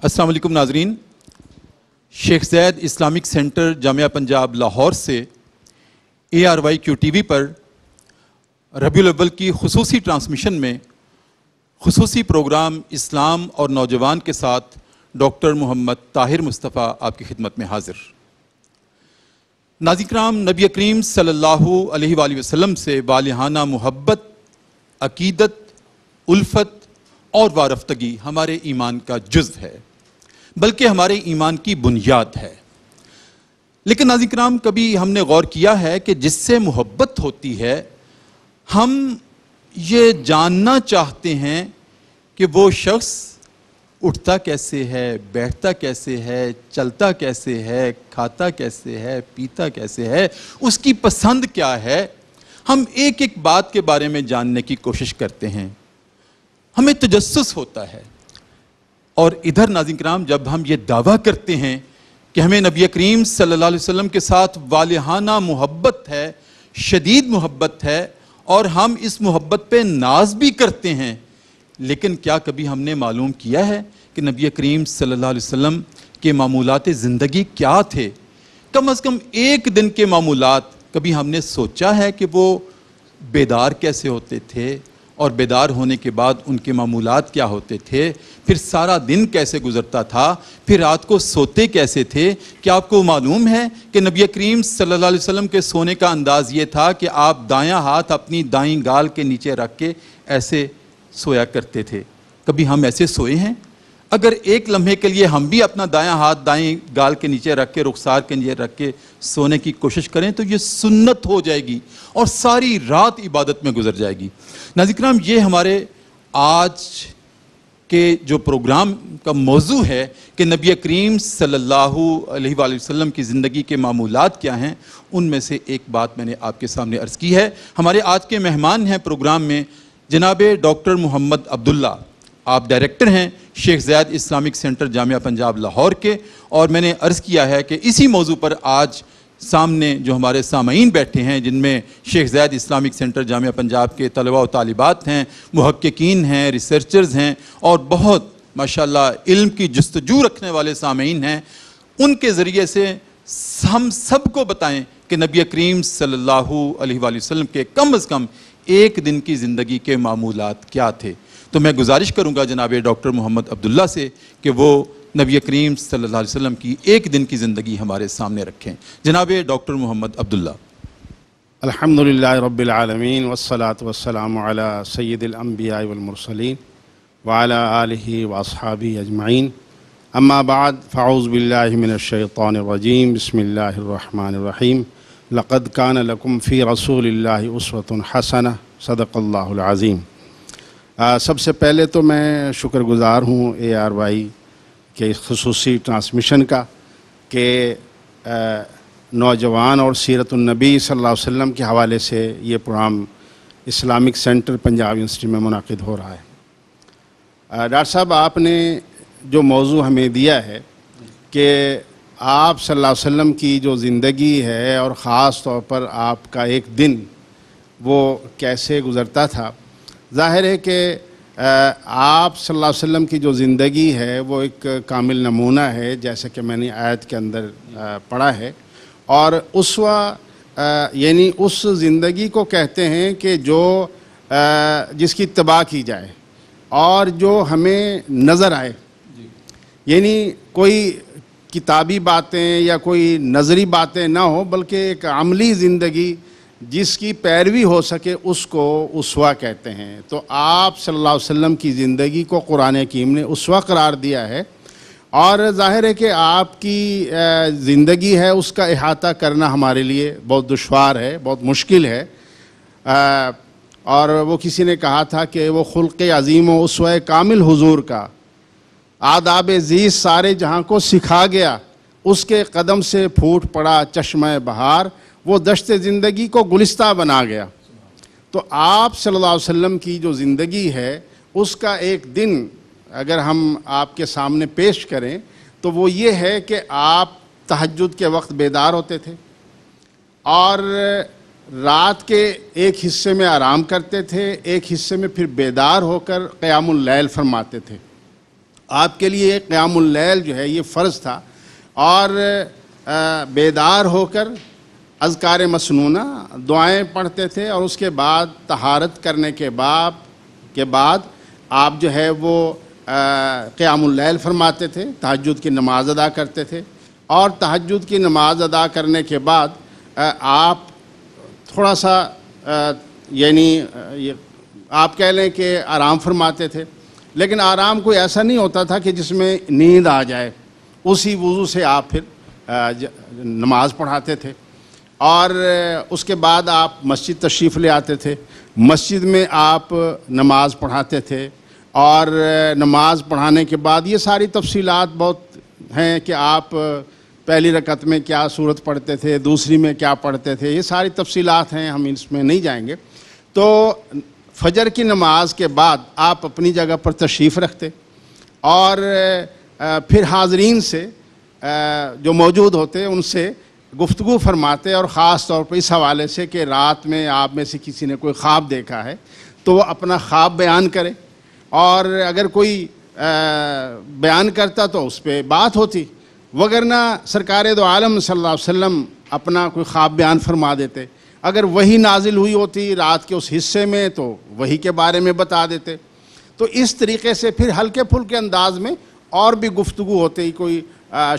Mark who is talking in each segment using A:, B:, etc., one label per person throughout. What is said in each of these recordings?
A: السلام علیکم ناظرین، شیخ زید اسلامک سینٹر جامعہ پنجاب لاہور سے ARYQ-TV پر ربیع الاول کی خصوصی ٹرانسمیشن میں خصوصی پروگرام اسلام اور نوجوان کے ساتھ ڈاکٹر محمد طاہر مصطفیٰ آپ کی خدمت میں حاضر۔ ناظرین کرام، نبی کریم صلی اللہ علیہ وآلہ وسلم سے والہانہ محبت، عقیدت، الفت اور وارفتگی ہمارے ایمان کا جزو ہے، بلکہ ہمارے ایمان کی بنیاد ہے۔ لیکن ناظرین کرام، کبھی ہم نے غور کیا ہے کہ جس سے محبت ہوتی ہے، ہم یہ جاننا چاہتے ہیں کہ وہ شخص اٹھتا کیسے ہے، بیٹھتا کیسے ہے، چلتا کیسے ہے، کھاتا کیسے ہے، پیتا کیسے ہے، اس کی پسند کیا ہے۔ ہم ایک ایک بات کے بارے میں جاننے کی کوشش کرتے ہیں، ہمیں تجسس ہوتا ہے۔ اور ادھر ناظرین کرام، جب ہم یہ دعویٰ کرتے ہیں کہ ہمیں نبی کریم صلی اللہ علیہ وسلم کے ساتھ والہانہ محبت ہے، شدید محبت ہے، اور ہم اس محبت پہ ناز بھی کرتے ہیں، لیکن کیا کبھی ہم نے معلوم کیا ہے کہ نبی کریم صلی اللہ علیہ وسلم کے معمولات زندگی کیا تھے؟ کم از کم ایک دن کے معمولات کبھی ہم نے سوچا ہے کہ وہ بیدار کیسے ہوتے تھے، اور بیدار ہونے کے بعد ان کے معمولات کیا ہوتے تھے، پھر سارا دن کیسے گزرتا تھا، پھر رات کو سوتے کیسے تھے؟ کیا آپ کو معلوم ہے کہ نبی کریم صلی اللہ علیہ وسلم کے سونے کا انداز یہ تھا کہ آپ دایاں ہاتھ اپنی دائیں گال کے نیچے رکھ کے ایسے سویا کرتے تھے؟ کبھی ہم ایسے سوئے ہیں؟ اگر ایک لمحے کے لیے ہم بھی اپنا دایاں ہاتھ دائیں گال کے نیچے رکھ کے، رخسار کے نیچے رکھ کے سونے کی کوشش کریں تو یہ سنت ہو جائے گی اور ساری رات عبادت میں گزر جائے گی۔ ناظرین کرام، یہ ہمارے آج کے جو پروگرام کا موضوع ہے کہ نبی کریم صلی اللہ علیہ وآلہ وسلم کی زندگی کے معمولات کیا ہیں، ان میں سے ایک بات میں نے آپ کے سامنے عرض کی ہے۔ ہمارے آج کے مہمان ہیں پروگرام میں جناب ڈاکٹر محمد عبداللہ۔ آپ ڈائریکٹر ہیں شیخ زید اسلامک سینٹر جامعہ پنجاب لاہور کے، اور میں نے عرض کیا ہے کہ اسی موضوع پر آج سامنے جو ہمارے سامعین بیٹھے ہیں، جن میں شیخ زید اسلامک سینٹر جامعہ پنجاب کے طلباء و طالبات ہیں، محققین ہیں، ریسرچرز ہیں، اور بہت ماشاءاللہ علم کی جستجو رکھنے والے سامعین ہیں، ان کے ذریعے سے ہم سب کو بتائیں کہ نبی کریم صلی اللہ علیہ وآلہ وسلم کے کم از کم ایک دن کی زندگی کے معمولات کیا تھے۔ تو میں گزارش کروں گا جناب ڈاکٹر محمد عبداللہ سے کہ وہ نبی کریم صلی اللہ علیہ وسلم کی ایک دن کی زندگی ہمارے سامنے رکھیں۔ جناب ڈاکٹر محمد عبداللہ۔
B: الحمدللہ رب العالمین والصلاة والسلام علی سید الانبیاء والمرسلین وعلی آلہ واصحابہ اجمعین، اما بعد فاعوذ باللہ من الشیطان الرجیم، بسم اللہ الرحمن الرحیم، لقد کان لکم فی رسول اللہ اسوۃ حسنہ، صدق اللہ العظیم۔ سب سے پہلے تو میں شکر گزار ہوں ARY کے خصوصی ٹرانسمیشن کا کہ نوجوان اور سیرت النبی صلی اللہ علیہ وسلم کے حوالے سے یہ programme Islamic Centre Punjab University میں منعقد ہو رہا ہے۔ ڈاکٹر صاحب، آپ نے جو موضوع ہمیں دیا ہے کہ آپ صلی اللہ علیہ وسلم کی جو زندگی ہے اور خاص طور پر آپ کا ایک دن وہ کیسے گزرتا تھا، ظاہر ہے کہ آپ صلی اللہ علیہ وسلم کی جو زندگی ہے وہ ایک کامل نمونہ ہے، جیسا کہ میں نے آیت کے اندر پڑھا ہے، اور اسوہ یعنی اس زندگی کو کہتے ہیں کہ جو جس کی اتباع کی جائے اور جو ہمیں نظر آئے، یعنی کوئی کتابی باتیں یا کوئی نظری باتیں نہ ہو، بلکہ ایک عملی زندگی جس کی پیروی ہو سکے، اس کو اسوہ کہتے ہیں۔ تو آپ صلی اللہ علیہ وسلم کی زندگی کو قرآن حکیم نے اسوہ قرار دیا ہے، اور ظاہر ہے کہ آپ کی زندگی ہے اس کا احاطہ کرنا ہمارے لیے بہت دشوار ہے، بہت مشکل ہے۔ اور وہ کسی نے کہا تھا کہ وہ خلق عظیم و اسوہ کامل حضور کا، آداب زیست سارے جہاں کو سکھا گیا، اس کے قدم سے پھوٹ پڑا چشمہ بہار، وہ دشت زندگی کو گلستہ بنا گیا۔ تو آپ صلی اللہ علیہ وسلم کی جو زندگی ہے اس کا ایک دن اگر ہم آپ کے سامنے پیش کریں تو وہ یہ ہے کہ آپ تہجد کے وقت بیدار ہوتے تھے، اور رات کے ایک حصے میں آرام کرتے تھے، ایک حصے میں پھر بیدار ہو کر قیام اللیل فرماتے تھے، آپ کے لیے قیام اللیل جو ہے یہ فرض تھا، اور بیدار ہو کر اذکار مسنونہ دعائیں پڑھتے تھے، اور اس کے بعد طہارت کرنے کے بعد آپ جو ہے وہ قیام اللیل فرماتے تھے، تہجد کی نماز ادا کرتے تھے، اور تہجد کی نماز ادا کرنے کے بعد آپ تھوڑا سا یعنی آپ کہہ لیں کہ آرام فرماتے تھے، لیکن آرام کوئی ایسا نہیں ہوتا تھا کہ جس میں نیند آ جائے، اسی وضو سے آپ پھر نماز پڑھاتے تھے، اور اس کے بعد آپ مسجد تشریف لے آتے تھے، مسجد میں آپ نماز پڑھاتے تھے، اور نماز پڑھانے کے بعد یہ ساری تفصیلات بہت ہیں کہ آپ پہلی رکعت میں کیا سورت پڑھتے تھے، دوسری میں کیا پڑھتے تھے، یہ ساری تفصیلات ہیں، ہم اس میں نہیں جائیں گے۔ تو فجر کی نماز کے بعد آپ اپنی جگہ پر تشریف رکھتے، اور پھر حاضرین سے جو موجود ہوتے ان سے گفتگو فرماتے، اور خاص طور پر اس حوالے سے کہ رات میں آپ میں سے کسی نے کوئی خواب دیکھا ہے تو وہ اپنا خواب بیان کرے، اور اگر کوئی بیان کرتا تو اس پہ بات ہوتی، وگرنہ سرکار دو عالم صلی اللہ علیہ وسلم اپنا کوئی خواب بیان فرما دیتے، اگر وہی نازل ہوئی ہوتی رات کے اس حصے میں تو وہی کے بارے میں بتا دیتے۔ تو اس طریقے سے پھر ہلکے پھلکے انداز میں اور بھی گفتگو ہوتی، کوئی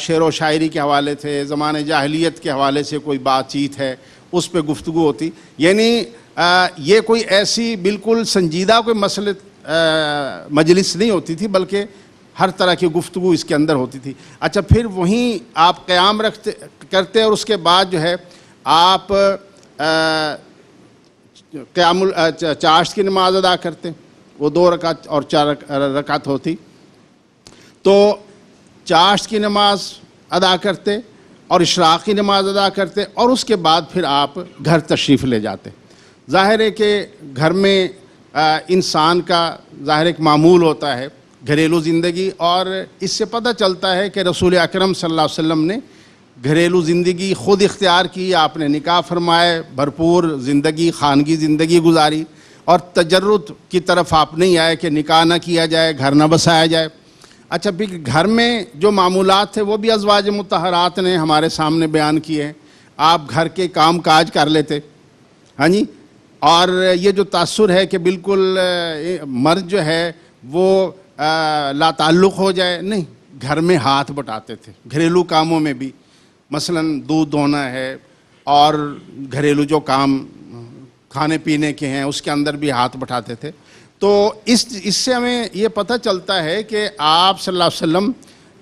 B: شعر و شاعری کے حوالے سے، زمانہ جاہلیت کے حوالے سے کوئی بات چیت ہے اس پہ گفتگو ہوتی، یعنی یہ کوئی ایسی بالکل سنجیدہ کوئی مجلس نہیں ہوتی تھی، بلکہ ہر طرح کی گفتگو اس کے اندر ہوتی تھی۔ اچھا، پھر وہیں آپ قیام کرتے، اور اس کے بعد جو ہے آپ چاشت کی نماز ادا کرتے، وہ 2 رکعت اور 4 رکعت ہوتی، تو چاشت کی نماز ادا کرتے اور اشراق کی نماز ادا کرتے، اور اس کے بعد پھر آپ گھر تشریف لے جاتے۔ ظاہر ہے کہ گھر میں انسان کا ظاہر ایک معمول ہوتا ہے گھریلو زندگی، اور اس سے پتہ چلتا ہے کہ رسول اکرم صلی اللہ علیہ وسلم نے گھریلو زندگی خود اختیار کی، آپ نے نکاح فرمائے، بھرپور زندگی خانگی زندگی گزاری، اور تجرد کی طرف آپ نہیں آئے کہ نکاح نہ کیا جائے، گھر نہ بسایا جائے۔ اچھا، پھر گھر میں جو معمولات تھے وہ بھی ازواج مطہرات نے ہمارے سامنے بیان کیے ہیں، آپ گھر کے کام کاج کر لیتے، ہاں جی، اور یہ جو تاثر ہے کہ بالکل مرد جو ہے وہ لا تعلق ہو جائے، نہیں، گھر میں ہاتھ بٹاتے تھے گھریلو کاموں میں بھی، مثلا دودھ دھونا ہے، اور گھریلو جو کام کھانے پینے کے ہیں اس کے اندر بھی ہاتھ بٹاتے تھے۔ تو اس سے ہمیں یہ پتہ چلتا ہے کہ آپ صلی اللہ علیہ وسلم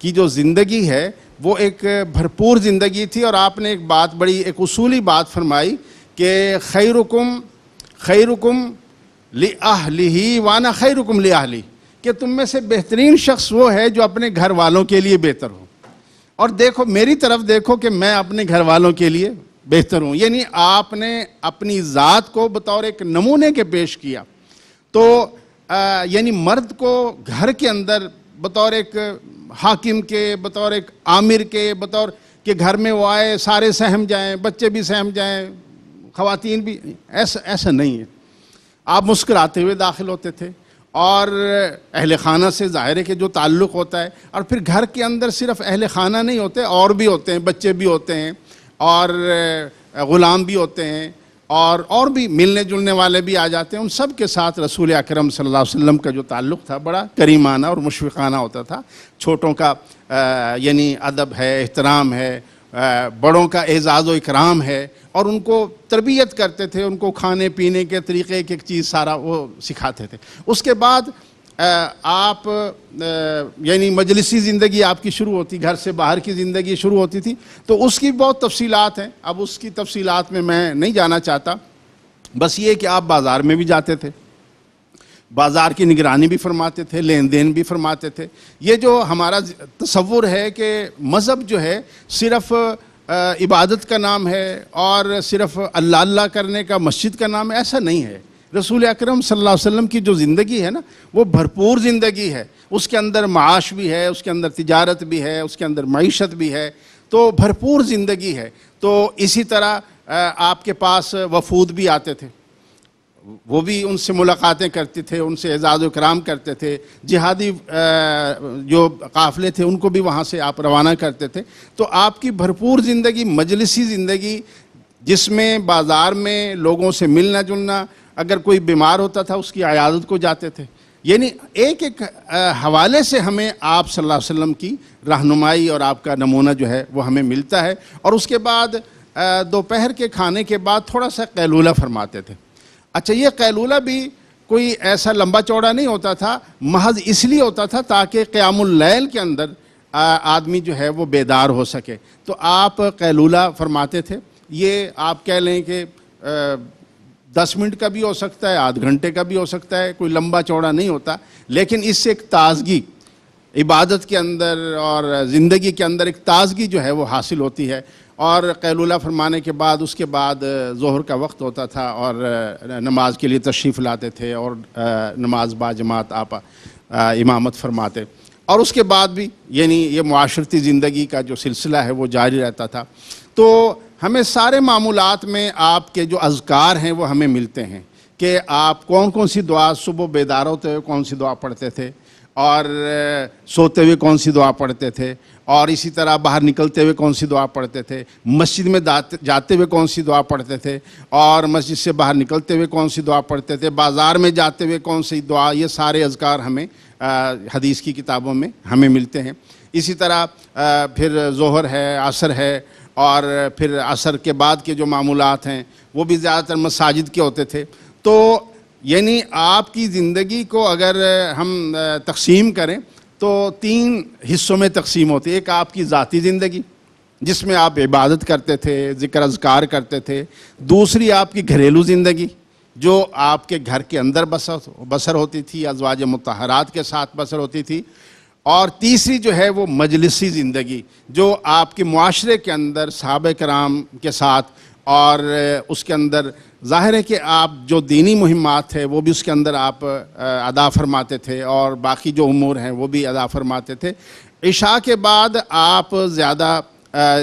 B: کی جو زندگی ہے وہ ایک بھرپور زندگی تھی، اور آپ نے ایک اصولی بات فرمائی کہ خیرکم لأہلہ وانا خیرکم لأہلی، کہ تم میں سے بہترین شخص وہ ہے جو اپنے گھر والوں کے لیے بہتر ہو، اور دیکھو میری طرف دیکھو کہ میں اپنے گھر والوں کے لیے بہتر ہوں، یعنی آپ نے اپنی ذات کو بطور ایک نمونے کے پیش کیا۔ تو یعنی مرد کو گھر کے اندر بطور ایک حاکم کے، بطور ایک آمر کے، بطور کہ گھر میں وہ آئے سارے سہم جائیں، بچے بھی سہم جائیں، خواتین بھی، ایسا نہیں ہے۔ آپ مسکراتے ہوئے داخل ہوتے تھے، اور اہل خانہ سے ظاہر ہے کہ جو تعلق ہوتا ہے، اور پھر گھر کے اندر صرف اہل خانہ نہیں ہوتے، اور بھی ہوتے ہیں، بچے بھی ہوتے ہیں، اور غلام بھی ہوتے ہیں، اور بھی ملنے جلنے والے بھی آ جاتے ہیں، ان سب کے ساتھ رسول اکرم صلی اللہ علیہ وسلم کا جو تعلق تھا بڑا کریمانہ اور مشفقانہ ہوتا تھا۔ چھوٹوں کا یعنی ادب ہے، احترام ہے، بڑوں کا اعزاز و اکرام ہے، اور ان کو تربیت کرتے تھے، ان کو کھانے پینے کے طریقے ایک ایک چیز سارا وہ سکھاتے تھے۔ اس کے بعد آپ یعنی مجلسی زندگی آپ کی شروع ہوتی، گھر سے باہر کی زندگی شروع ہوتی تھی، تو اس کی بہت تفصیلات ہیں، اب اس کی تفصیلات میں نہیں جانا چاہتا، بس یہ کہ آپ بازار میں بھی جاتے تھے، بازار کی نگرانی بھی فرماتے تھے، لین دین بھی فرماتے تھے۔ یہ جو ہمارا تصور ہے کہ مذہب جو ہے صرف عبادت کا نام ہے اور صرف اللہ اللہ کرنے کا مسجد کا نام ہے، ایسا نہیں ہے۔ رسول اکرم صلی اللہ علیہ وسلم کی جو زندگی ہے نا وہ بھرپور زندگی ہے، اس کے اندر معاش بھی ہے، اس کے اندر تجارت بھی ہے، اس کے اندر معیشت بھی ہے، تو بھرپور زندگی ہے۔ تو اسی طرح آپ کے پاس وفود بھی آتے تھے، وہ بھی ان سے ملاقاتیں کرتے تھے، ان سے اعزاز و اکرام کرتے تھے، جہادی جو قافلے تھے ان کو بھی وہاں سے آپ روانہ کرتے تھے۔ تو آپ کی بھرپور زندگی، مجلسی زندگی، جس میں بازار میں لوگوں سے ملنا جلنا، اگر کوئی بیمار ہوتا تھا اس کی عیادت کو جاتے تھے، یعنی ایک ایک حوالے سے ہمیں آپ صلی اللہ علیہ وسلم کی رہنمائی اور آپ کا نمونہ جو ہے وہ ہمیں ملتا ہے۔ اور اس کے بعد دوپہر کے کھانے کے بعد تھوڑا سا قیلولہ فرماتے تھے۔ اچھا، یہ قیلولہ بھی کوئی ایسا لمبا چوڑا نہیں ہوتا تھا، محض اس لیے ہوتا تھا تاکہ قیام اللیل کے اندر آدمی جو ہے وہ بیدار ہو سکے۔ تو آپ قیلولہ فرماتے تھے، یہ آپ کہہ لیں کہ 10 منٹ کا بھی ہو سکتا ہے، آدھ گھنٹے کا بھی ہو سکتا ہے، کوئی لمبا چوڑا نہیں ہوتا، لیکن اس سے ایک تازگی عبادت کے اندر اور زندگی کے اندر ایک تازگی جو ہے وہ حاصل ہوتی ہے۔ اور قیلولہ فرمانے کے بعد اس کے بعد ظہر کا وقت ہوتا تھا اور نماز کے لیے تشریف لاتے تھے اور نماز باجماعت آپ امامت فرماتے، اور اس کے بعد بھی یعنی یہ معاشرتی زندگی کا جو سلسلہ ہے وہ جاری رہتا تھا۔ تو ہمیں سارے معمولات میں آپ کے جو اذکار ہیں وہ ہمیں ملتے ہیں کہ آپ کون کون سی دعا، صبح بیدار ہوتے ہوئے کون سی دعا پڑھتے تھے، اور سوتے ہوئے کون سی دعا پڑھتے تھے، اور اسی طرح باہر نکلتے ہوئے کون سی دعا پڑھتے تھے، مسجد میں جاتے ہوئے کون سی دعا پڑھتے تھے، اور مسجد سے باہر نکلتے ہوئے کون سی دعا پڑھتے تھے، بازار میں جاتے ہوئے کون سی دعا، یہ سارے اذکار ہمیں حدیث کی کتابوں میں ہمیں ملتے ہیں۔ اسی طرح پھر ظہر ہے، عصر ہے، اور پھر عصر کے بعد کے جو معمولات ہیں وہ بھی زیادہ تر مساجد کے ہوتے تھے۔ تو یعنی آپ کی زندگی کو اگر ہم تقسیم کریں تو 3 حصوں میں تقسیم ہوتی ہے۔ ایک آپ کی ذاتی زندگی جس میں آپ عبادت کرتے تھے، ذکر اذکار کرتے تھے۔ دوسری آپ کی گھریلو زندگی جو آپ کے گھر کے اندر بسر ہوتی تھی، ازواج مطہرات کے ساتھ بسر ہوتی تھی۔ اور تیسری جو ہے وہ مجلسی زندگی جو آپ کے معاشرے کے اندر صحابہ کرام کے ساتھ، اور اس کے اندر ظاہر ہے کہ آپ جو دینی مہمات ہے وہ بھی اس کے اندر آپ ادا فرماتے تھے، اور باقی جو امور ہیں وہ بھی ادا فرماتے تھے۔ عشاء کے بعد آپ زیادہ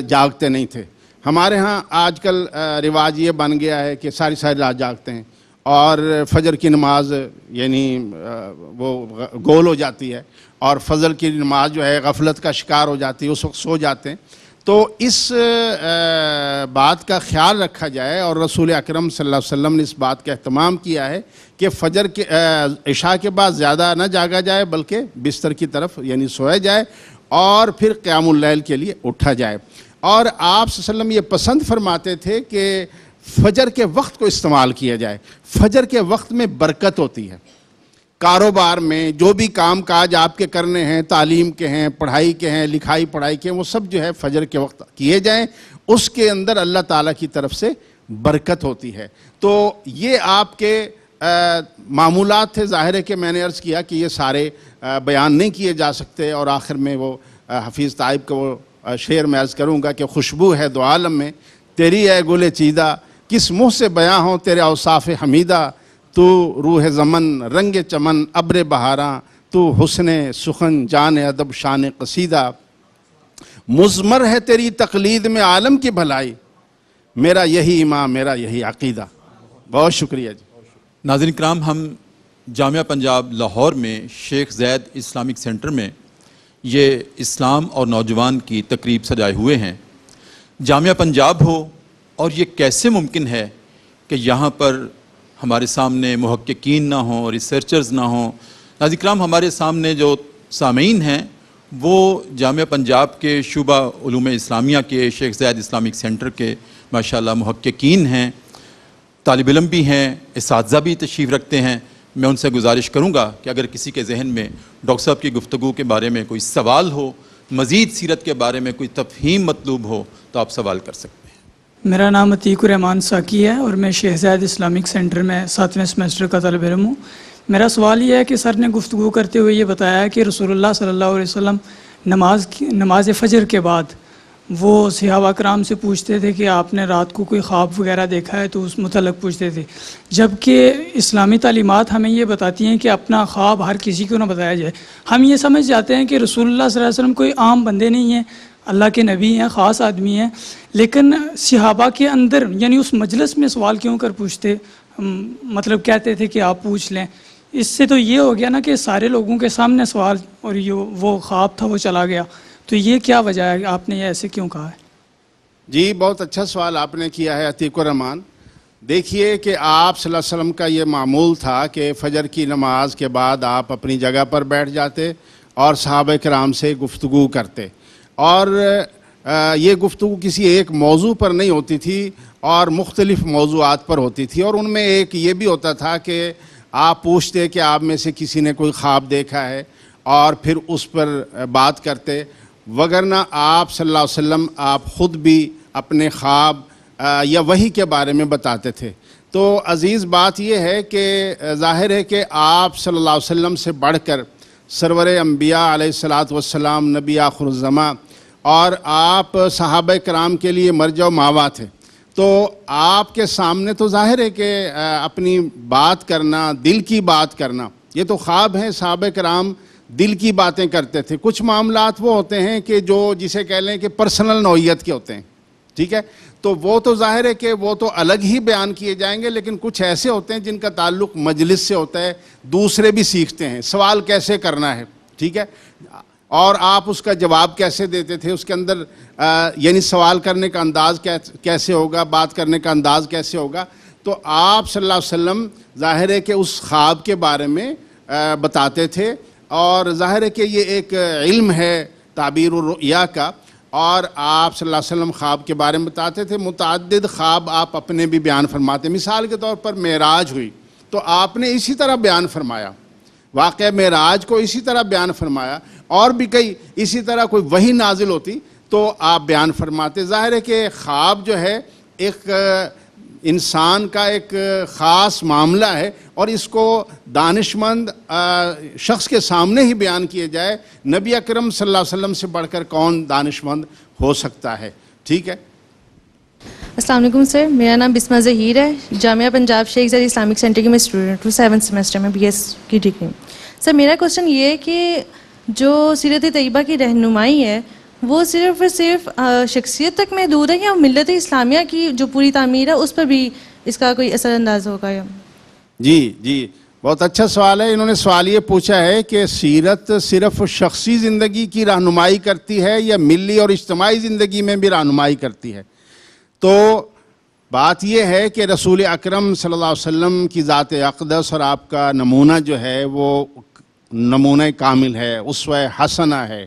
B: جاگتے نہیں تھے۔ ہمارے ہاں آج کل رواج یہ بن گیا ہے کہ ساری رات جاگتے ہیں، اور فجر کی نماز یعنی وہ گول ہو جاتی ہے، اور فجر کی نماز جو ہے غفلت کا شکار ہو جاتی ہے، اس وقت سو جاتے ہیں۔ تو اس بات کا خیال رکھا جائے، اور رسول اکرم صلی اللہ علیہ وسلم نے اس بات کا اہتمام کیا ہے کہ فجر کے عشاء کے بعد زیادہ نہ جاگا جائے، بلکہ بستر کی طرف یعنی سویا جائے، اور پھر قیام اللیل کے لیے اٹھا جائے۔ اور آپ صلی اللہ علیہ وسلم یہ پسند فرماتے تھے کہ فجر کے وقت کو استعمال کیا جائے۔ فجر کے وقت میں برکت ہوتی ہے، کاروبار میں جو بھی کام کاج آپ کے کرنے ہیں، تعلیم کے ہیں، پڑھائی کے ہیں، لکھائی پڑھائی کے ہیں، وہ سب جو ہے فجر کے وقت کیے جائیں، اس کے اندر اللہ تعالیٰ کی طرف سے برکت ہوتی ہے۔ تو یہ آپ کے معمولات تھے۔ ظاہر ہے کہ میں نے عرض کیا کہ یہ سارے بیان نہیں کیے جا سکتے، اور آخر میں وہ حفیظ طائب کا وہ شعر میں عرض کروں گا کہ خوشبو ہے دو عالم میں تیری اے گل چیدہ، کس منہ سے بیاں ہوں تیرے اوصاف حمیدہ، تو روح زمن رنگ چمن ابر بہاراں، تو حسن سخن جان ادب شان قصیدہ، مضمر ہے تیری تقلید میں عالم کی بھلائی، میرا یہی امام میرا یہی عقیدہ۔ بہت شکریہ جی۔
A: ناظرین کرام، ہم جامعہ پنجاب لاہور میں شیخ زید اسلامک سینٹر میں یہ اسلام اور نوجوان کی تقریب سجائے ہوئے ہیں۔ جامعہ پنجاب ہو، اور یہ کیسے ممکن ہے کہ یہاں پر ہمارے سامنے محققین نہ ہوں، ریسرچرز نہ ہوں۔ ناظرین کرام، ہمارے سامنے جو سامعین ہیں وہ جامعہ پنجاب کے شعبہ علوم اسلامیہ کے شیخ زید اسلامک سینٹر کے ماشاءاللہ محققین ہیں، طالب علم بھی ہیں، اساتذہ بھی تشریف رکھتے ہیں۔ میں ان سے گزارش کروں گا کہ اگر کسی کے ذہن میں ڈاکٹر صاحب کی گفتگو کے بارے میں کوئی سوال ہو، مزید سیرت کے بارے میں کوئی تفہیم مطلوب ہو، تو آپ سوال کر سکتے ہیں۔
C: میرا نام عتیق الرحمان ساکی ہے، اور میں شیخ زید اسلامک سینٹر میں 7ویں سیمسٹر کا طالب علم ہوں۔ میرا سوال یہ ہے کہ سر نے گفتگو کرتے ہوئے یہ بتایا کہ رسول اللہ صلی اللہ علیہ وسلم نماز فجر کے بعد وہ صحابہ کرام سے پوچھتے تھے کہ آپ نے رات کو کوئی خواب وغیرہ دیکھا ہے، تو اس متعلق پوچھتے تھے، جبکہ اسلامی تعلیمات ہمیں یہ بتاتی ہیں کہ اپنا خواب ہر کسی کو نہ بتایا جائے۔ ہم یہ سمجھ جاتے ہیں کہ رسول اللہ صلی اللہ علیہ وسلم کوئی عام بندے نہیں ہیں، اللہ کے نبی ہیں، خاص آدمی ہیں، لیکن صحابہ کے اندر یعنی اس مجلس میں سوال کیوں کر پوچھتے مطلب کہتے تھے کہ آپ پوچھ لیں. اس سے تو یہ ہو گیا نا کہ سارے لوگوں کے سامنے سوال اور وہ خواب تھا وہ چلا گیا. تو یہ کیا وجہ ہے کہ آپ نے یہ ایسے کیوں کہا ہے؟
B: جی بہت اچھا سوال آپ نے کیا ہے عتیق الرحمان. دیکھیے کہ آپ صلی اللہ علیہ وسلم کا یہ معمول تھا کہ فجر کی نماز کے بعد آپ اپنی جگہ پر بیٹھ جاتے اور صحابہ کرام سے گفتگو کرتے, اور یہ گفتگو کسی ایک موضوع پر نہیں ہوتی تھی اور مختلف موضوعات پر ہوتی تھی, اور ان میں ایک یہ بھی ہوتا تھا کہ آپ پوچھتے کہ آپ میں سے کسی نے کوئی خواب دیکھا ہے اور پھر اس پر بات کرتے, وگرنہ آپ صلی اللہ علیہ وسلم آپ خود بھی اپنے خواب یا وحی کے بارے میں بتاتے تھے. تو عزیز بات یہ ہے کہ ظاہر ہے کہ آپ صلی اللہ علیہ وسلم سے بڑھ کر سرور انبیاء علیہ الصلاۃ والسلام, نبی آخر الزماں, اور آپ صحابہ کرام کے لیے مرجع و ماوا تھے. تو آپ کے سامنے تو ظاہر ہے کہ اپنی بات کرنا, دل کی بات کرنا, یہ تو خواب ہیں. صحابہ کرام دل کی باتیں کرتے تھے. کچھ معاملات وہ ہوتے ہیں کہ جو جسے کہہ لیں کہ پرسنل نوعیت کے ہوتے ہیں, ٹھیک ہے, تو وہ تو ظاہر ہے کہ وہ تو الگ ہی بیان کیے جائیں گے, لیکن کچھ ایسے ہوتے ہیں جن کا تعلق مجلس سے ہوتا ہے, دوسرے بھی سیکھتے ہیں سوال کیسے کرنا ہے, ٹھیک ہے, اور آپ اس کا جواب کیسے دیتے تھے, اس کے اندر یعنی سوال کرنے کا انداز کیسے ہوگا, بات کرنے کا انداز کیسے ہوگا. تو آپ صلی اللہ علیہ وسلم ظاہر ہے کہ اس خواب کے بارے میں بتاتے تھے, اور ظاہر ہے کہ یہ ایک علم ہے تعبیر الرؤیا کا, اور آپ صلی اللہ علیہ وسلم خواب کے بارے میں بتاتے تھے. متعدد خواب آپ اپنے بھی بیان فرماتے. مثال کے طور پر معراج ہوئی تو آپ نے اسی طرح بیان فرمایا, واقعہ معراج کو اسی طرح بیان فرمایا, اور بھی کئی اسی طرح کوئی وحی نازل ہوتی تو آپ بیان فرماتے. ظاہر ہے کہ خواب جو ہے ایک انسان کا ایک خاص معاملہ ہے, اور اس کو دانشمند شخص کے سامنے ہی بیان کیے جائے. نبی اکرم صلی اللہ علیہ وسلم سے بڑھ کر کون دانشمند ہو سکتا ہے, ٹھیک ہے.
D: السلام علیکم سر, میرا نام بسمہ ظہیر ہے, جامعہ پنجاب شیخ زاید اسلامک سینٹر کی میں اسٹوڈنٹ ہوں, 7th سیمسٹر میں BS کی ڈگری. سر میرا کوشچن یہ ہے کہ جو سیرت طیبہ کی رہنمائی ہے وہ صرف اور صرف شخصیت تک محدود ہے, یا ملت اسلامیہ کی جو پوری تعمیر ہے اس پر بھی اس کا کوئی اثر انداز ہوگا؟
B: جی بہت اچھا سوال ہے. انہوں نے سوال یہ پوچھا ہے کہ سیرت صرف شخصی زندگی کی رہنمائی کرتی ہے یا ملی اور اجتماعی زندگی میں بھی رہنمائی کرتی ہے. تو بات یہ ہے کہ رسول اکرم صلی اللہ علیہ وسلم کی ذات اقدس اور آپ کا نمونہ جو ہے وہ نمونہ کامل ہے, اسوہ حسنہ ہے,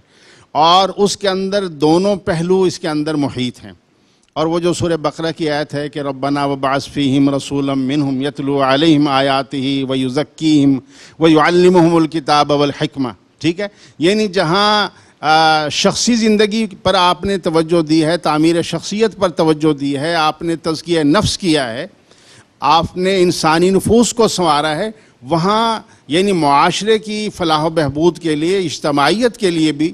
B: اور اس کے اندر دونوں پہلو اس کے اندر محیط ہیں. اور وہ جو سورہ بقرہ کی آیت ہے کہ ربنا وبعث فیہم رسولا منہم یتلو علیہم آیاتہ ویزکیہم ویعلمہم الکتاب والحکمہ, ٹھیک ہے. یعنی جہاں شخصی زندگی پر آپ نے توجہ دی ہے, تعمیر شخصیت پر توجہ دی ہے, آپ نے تزکیہ نفس کیا ہے, آپ نے انسانی نفوس کو سنوارا ہے, وہاں یعنی معاشرے کی فلاح و بہبود کے لیے, اجتماعیت کے لیے بھی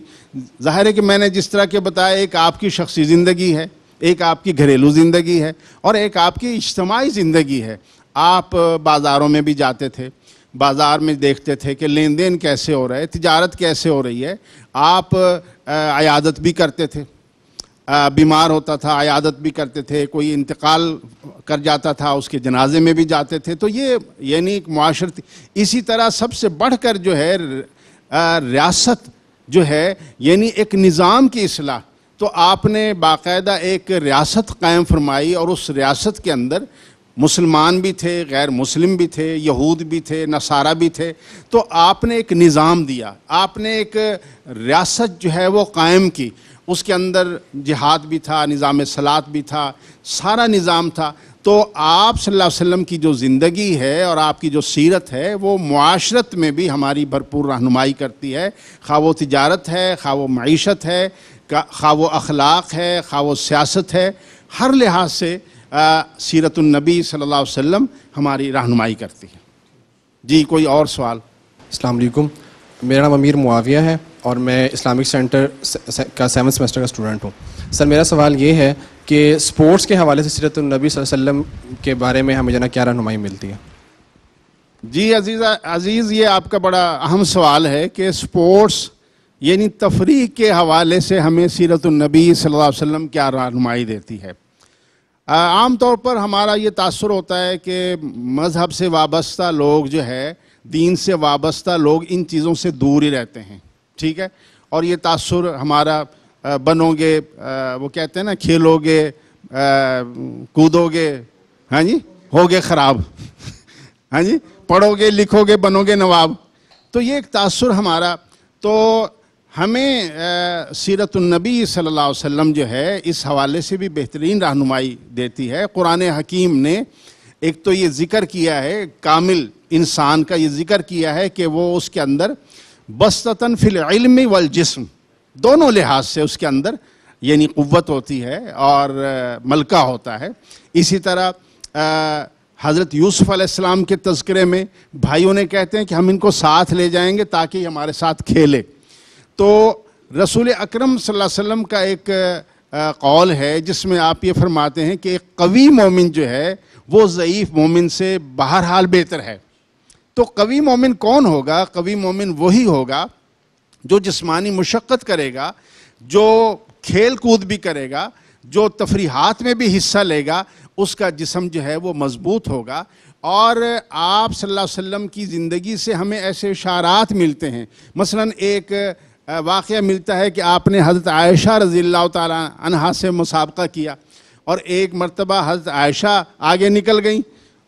B: ظاہر ہے کہ میں نے جس طرح کے بتایا, ایک آپ کی شخصی زندگی ہے, ایک آپ کی گھریلو زندگی ہے, اور ایک آپ کی اجتماعی زندگی ہے. آپ بازاروں میں بھی جاتے تھے, بازار میں دیکھتے تھے کہ لین دین کیسے ہو رہا ہے, تجارت کیسے ہو رہی ہے. آپ عیادت بھی کرتے تھے, بیمار ہوتا تھا عیادت بھی کرتے تھے, کوئی انتقال کر جاتا تھا اس کے جنازے میں بھی جاتے تھے. تو یہ یعنی ایک معاشرت. اسی طرح سب سے بڑھ کر جو ہے ریاست جو ہے یعنی ایک نظام کی اصلاح. تو آپ نے باقاعدہ ایک ریاست قائم فرمائی, اور اس ریاست کے اندر مسلمان بھی تھے, غیر مسلم بھی تھے, یہود بھی تھے, نصارہ بھی تھے. تو آپ نے ایک نظام دیا, آپ نے ایک ریاست جو ہے وہ قائم کی. اس کے اندر جہاد بھی تھا, نظام صلاۃ بھی تھا, سارا نظام تھا. تو آپ صلی اللہ علیہ وسلم کی جو زندگی ہے اور آپ کی جو سیرت ہے وہ معاشرت میں بھی ہماری بھرپور رہنمائی کرتی ہے, خواہ وہ تجارت ہے, خواہ وہ معیشت ہے, خواہ وہ اخلاق ہے, خواہ وہ سیاست ہے. ہر لحاظ سے سیرت النبی صلی اللہ علیہ وسلم ہماری رہنمائی کرتی ہے. جی کوئی اور سوال؟
E: السلام علیکم, میرا نام امیر معاویہ ہے اور میں اسلامک سینٹر کا 7th سیمسٹر کا اسٹوڈنٹ ہوں. سر میرا سوال یہ ہے کہ سپورٹس کے حوالے سے سیرت النبی صلی اللہ علیہ وسلم کے بارے میں ہمیں کیا رہنمائی ملتی ہے؟
B: جی عزیز یہ آپ کا بڑا اہم سوال ہے کہ سپورٹس یعنی تفریح کے حوالے سے ہمیں سیرت النبی صلی اللہ علیہ وسلم کیا رہنمائی دیتی ہے. عام طور پر ہمارا یہ تاثر ہوتا ہے کہ مذہب سے وابستہ لوگ جو ہے، دین سے وابستہ لوگ ان چیزوں سے دور ہی رہتے ہیں، ٹھیک ہے، اور یہ تاثر ہمارا بنو گے، وہ کہتے ہیں نا کھیلو گے، کودو گے، ہاں جی ہوگے خراب، ہاں جی پڑھو گے لکھو گے بنو گے نواب، تو یہ ایک تاثر ہمارا. تو ہمیں سیرت النبی صلی اللہ علیہ وسلم جو ہے اس حوالے سے بھی بہترین رہنمائی دیتی ہے. قرآن حکیم نے ایک تو یہ ذکر کیا ہے، کامل انسان کا یہ ذکر کیا ہے کہ وہ اس کے اندر بسطتاً فی العلم والجسم، دونوں لحاظ سے اس کے اندر یعنی قوت ہوتی ہے اور ملکہ ہوتا ہے. اسی طرح حضرت یوسف علیہ السلام کے تذکرے میں بھائیوں نے کہتے ہیں کہ ہم ان کو ساتھ لے جائیں گے تاکہ یہ ہمارے ساتھ کھیلے. تو رسول اکرم صلی اللہ علیہ وسلم کا ایک قول ہے جس میں آپ یہ فرماتے ہیں کہ ایک قوی مومن جو ہے وہ ضعیف مومن سے بہرحال بہتر ہے. تو قوی مومن کون ہوگا؟ قوی مومن وہی ہوگا جو جسمانی مشقت کرے گا، جو کھیل کود بھی کرے گا، جو تفریحات میں بھی حصہ لے گا، اس کا جسم جو ہے وہ مضبوط ہوگا. اور آپ صلی اللہ علیہ وسلم کی زندگی سے ہمیں ایسے اشارات ملتے ہیں. مثلا ایک واقعہ ملتا ہے کہ آپ نے حضرت عائشہ رضی اللہ تعالیٰ عنہا سے مسابقہ کیا، اور ایک مرتبہ حضرت عائشہ آگے نکل گئیں،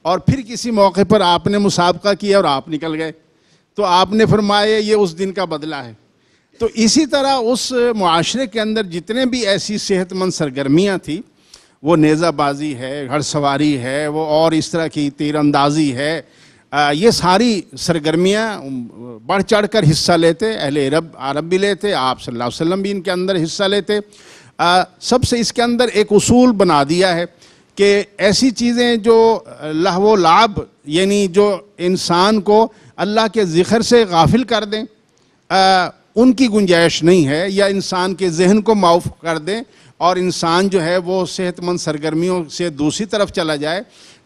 B: اور پھر کسی موقع پر آپ نے مسابقہ کیا اور آپ نکل گئے. تو آپ نے فرمایا یہ اس دن کا بدلہ ہے. تو اسی طرح اس معاشرے کے اندر جتنے بھی ایسی صحت مند سرگرمیاں تھیں، وہ نیزہ بازی ہے، گھڑ سواری ہے، وہ اور اس طرح کی تیر اندازی ہے، یہ ساری سرگرمیاں بڑھ چڑھ کر حصہ لیتے. اہل عرب بھی لیتے، آپ صلی اللہ علیہ وسلم بھی ان کے اندر حصہ لیتے. سب سے اس کے اندر ایک اصول بنا دیا ہے کہ ایسی چیزیں جو لہو و لعب یعنی جو انسان کو اللہ کے ذکر سے غافل کر دیں، ان کی گنجائش نہیں ہے، یا انسان کے ذہن کو معاف کر دیں اور انسان جو ہے وہ صحت مند سرگرمیوں سے دوسری طرف چلا جائے.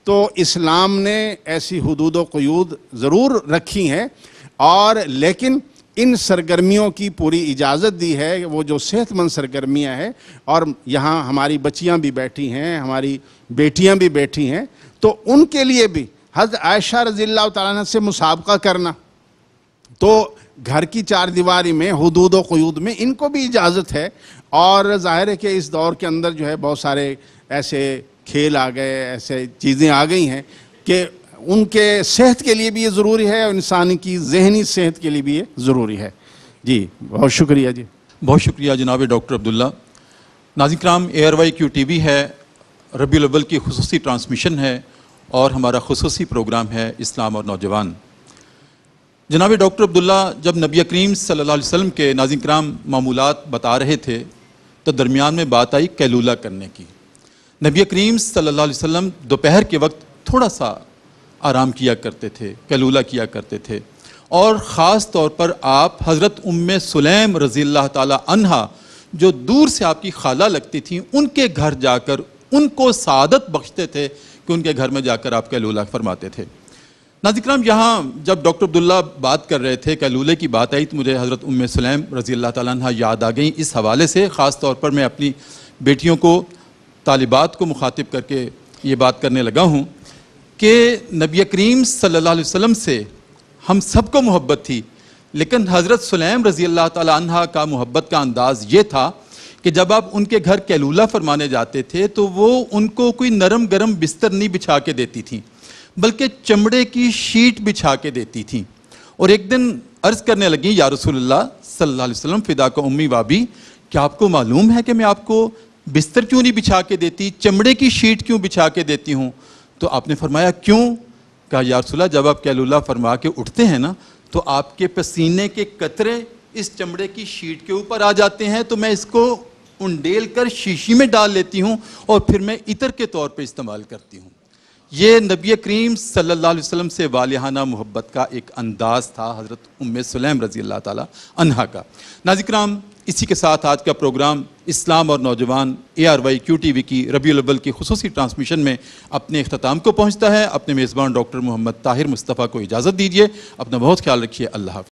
B: تو اسلام نے ایسی حدود و قیود ضرور رکھی ہیں، اور لیکن ان سرگرمیوں کی پوری اجازت دی ہے، وہ جو صحت مند سرگرمیاں ہیں. اور یہاں ہماری بچیاں بھی بیٹھی ہیں، ہماری بیٹیاں بھی بیٹھی ہیں، تو ان کے لیے بھی حضرت عائشہ رضی اللہ تعالیٰ عنہ سے مسابقہ کرنا، تو گھر کی چار دیواری میں حدود و قیود میں ان کو بھی اجازت ہے. اور ظاہر ہے کہ اس دور کے اندر جو ہے بہت سارے ایسے کھیل آ گئے، ایسے چیزیں آ گئی ہیں کہ ان کے صحت کے لیے بھی یہ ضروری ہے، اور انسان کی ذہنی صحت کے لیے بھی یہ ضروری ہے. جی بہت شکریہ. جی
A: بہت شکریہ جناب ڈاکٹر عبداللہ. ناظرین کرام، ARYQ TV ہے، ربیع الاول کی خصوصی ٹرانسمیشن ہے، اور ہمارا خصوصی پروگرام ہے اسلام اور نوجوان. جناب ڈاکٹر عبداللہ جب نبی کریم صلی اللہ علیہ وسلم کے ناظرین کرام معمولات بتا رہے تھے تو درمیان میں بات آئی قیلولہ کرنے کی. نبی کریم صلی اللہ علیہ وسلم دوپہر کے وقت تھوڑا سا آرام کیا کرتے تھے، قیلولہ کیا کرتے تھے، اور خاص طور پر آپ حضرت سلیم رضی اللہ تعالی عنہا جو دور سے آپ کی خالہ لگتی تھیں، ان کے گھر جا کر ان کو سعادت بخشتے تھے کہ ان کے گھر میں جا کر آپ قیلولہ فرماتے تھے. ناظرین کرام، یہاں جب ڈاکٹر عبداللہ بات کر رہے تھے، قیلولے کی بات آئی تو مجھے حضرت سلیم رضی اللہ تعالیٰ عنہ یاد آ گئیں. اس حوالے سے خاص طور پر میں اپنی بیٹیوں کو، طالبات کو مخاطب کر کے یہ بات کرنے لگا ہوں کہ نبی کریم صلی اللہ علیہ وسلم سے ہم سب کو محبت تھی، لیکن حضرت سلیم رضی اللہ تعالیٰ عنہ کا محبت کا انداز یہ تھا کہ جب آپ ان کے گھر قیلولہ فرمانے جاتے تھے تو وہ ان کو کوئی نرم گرم بستر نہیں بچھا کے دیتی تھیں، بلکہ چمڑے کی شیٹ بچھا کے دیتی تھیں. اور ایک دن عرض کرنے لگیں، یا رسول اللہ صلی اللہ علیہ وسلم فدا کو امی وابی، کیا آپ کو معلوم ہے کہ میں آپ کو بستر کیوں نہیں بچھا کے دیتی، چمڑے کی شیٹ کیوں بچھا کے دیتی ہوں؟ تو آپ نے فرمایا کیوں؟ کہا یا رسول اللہ جب آپ قیلولہ فرما کے اٹھتے ہیں نا تو آپ کے پسینے کے قطرے اس چمڑے کی شیٹ کے اوپر آ جاتے ہیں، تو میں اس کو انڈیل کر شیشی میں ڈال لیتی ہوں اور پھر میں عطر کے طور پہ استعمال کرتی ہوں. یہ نبی کریم صلی اللہ علیہ وسلم سے والہانہ محبت کا ایک انداز تھا حضرت سلیم رضی اللہ تعالی عنہا کا. ناظرین کرام، اسی کے ساتھ آج کا پروگرام اسلام اور نوجوان ARYQ TV کی ربیع الاول کی خصوصی ٹرانسمیشن میں اپنے اختتام کو پہنچتا ہے. اپنے میزبان ڈاکٹر محمد طاہر مصطفیٰ کو اجازت دیجیے. اپنا بہت خیال رکھیے. اللہ حافظ.